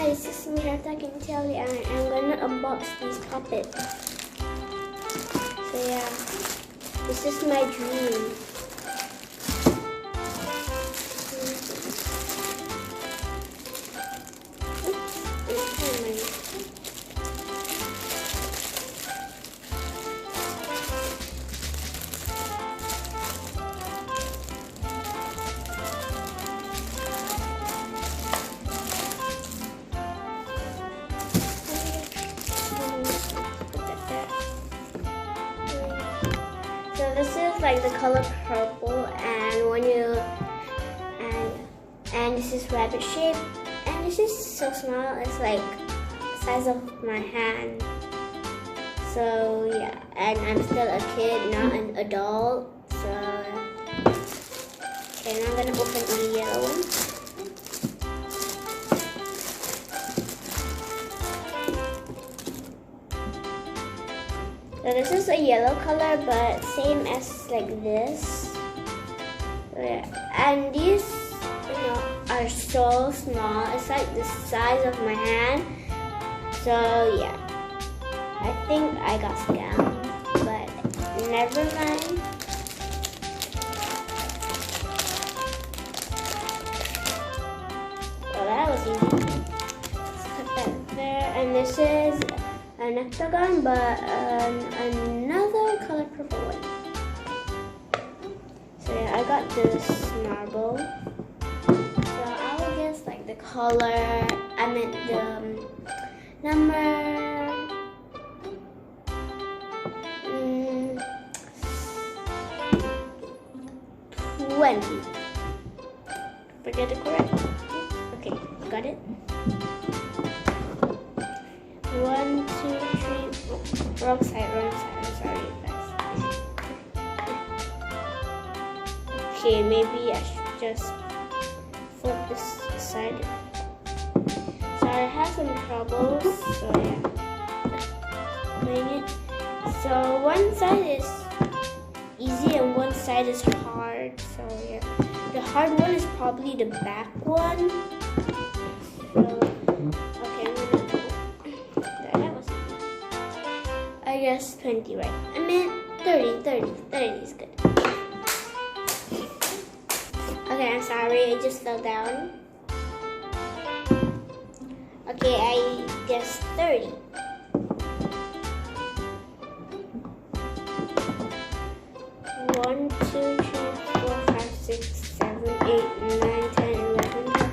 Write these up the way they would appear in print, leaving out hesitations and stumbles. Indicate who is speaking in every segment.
Speaker 1: guys, this is me as I can tell you, and I'm gonna unbox these puppets. So yeah, this is my dream. So this is like the color purple, and when you and this is rabbit shape, and this is so small. It's like the size of my hand. So yeah, and I'm still a kid, not an adult. So okay, now I'm gonna open the yellow one. So this is a yellow color, but same as like this. And these, are so small. It's like the size of my hand. So yeah, I think I got scammed, but never mind. Well, that was easy. Let's put that there, and this is an octagon, but another color purple one. So yeah, I got this marble. So I'll guess like the color, I meant the number 20. Forget it correct? Okay, got it. 1, 2, 3, wrong side, I'm sorry guys. Okay, maybe I should just flip this side. So I have some troubles, so yeah, playing it. So one side is easy and one side is hard, so yeah. The hard one is probably the back one. I guess 20, right? I meant 30 is good. Okay, I'm sorry, I just fell down. Okay, I guess 30. 1, 2, 3, 4, 5, 6, 7, 8, 9, 10, 11, 12,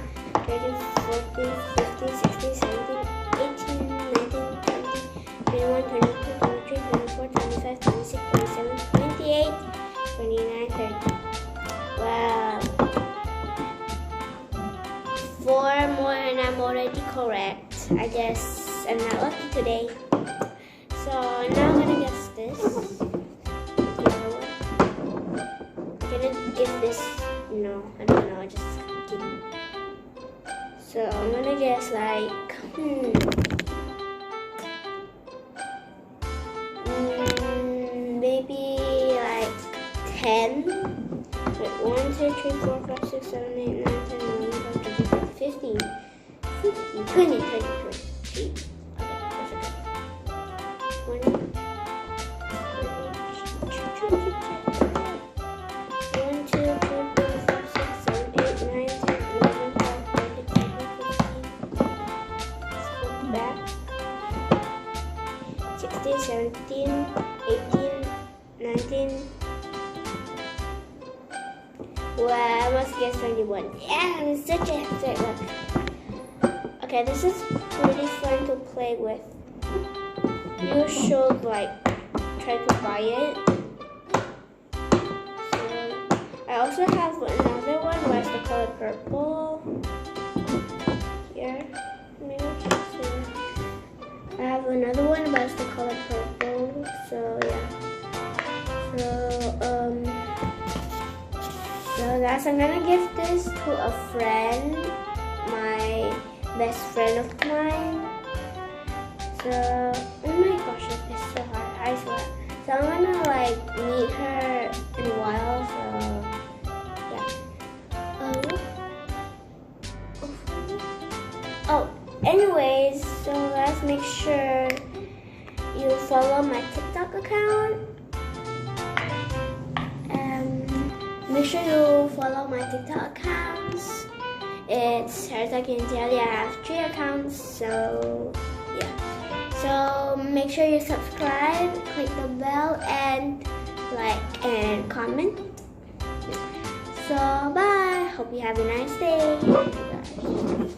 Speaker 1: 13, 14, 15, 16, 17, 18, 19, 20, 21, 22, 24, 25, 26, 27, 28, 29, 30. Wow. 4 more and I'm already correct. I guess I'm not lucky today. So now I'm gonna guess this. I'm gonna give this, no, I don't know, just kidding. So I'm gonna guess like, maybe like 10. Wait, 1, 2, 3, 4, 5, 6, 7, 8, 9, 10, 11, 12, 13, 15, 20, 20. Okay, that's okay. 1, 2, 3, 4, 5, 6, 7, 8, 9, 10, 11, 12, 13, 14, 15. Let's go back. 16, 17, 18, 19. Well, I must guess 21. Yeah, I'm such a hectic one. Okay, this is pretty fun to play with. You should like try to buy it. So I also have another one where's the color purple. Here. I have another one where's the color purple. So yeah. So guys, I'm gonna give this to a friend, my best friend of mine. So, oh my gosh, it's so hard, I swear. So I'm gonna like meet her in a while, so yeah. Oh, Anyways, so guys, make sure you follow my TikTok account. Make sure you follow my TikTok accounts. It's Haritakintiali. I have 3 accounts, so yeah. So make sure you subscribe, click the bell, and like and comment. So bye. Hope you have a nice day. Bye, guys.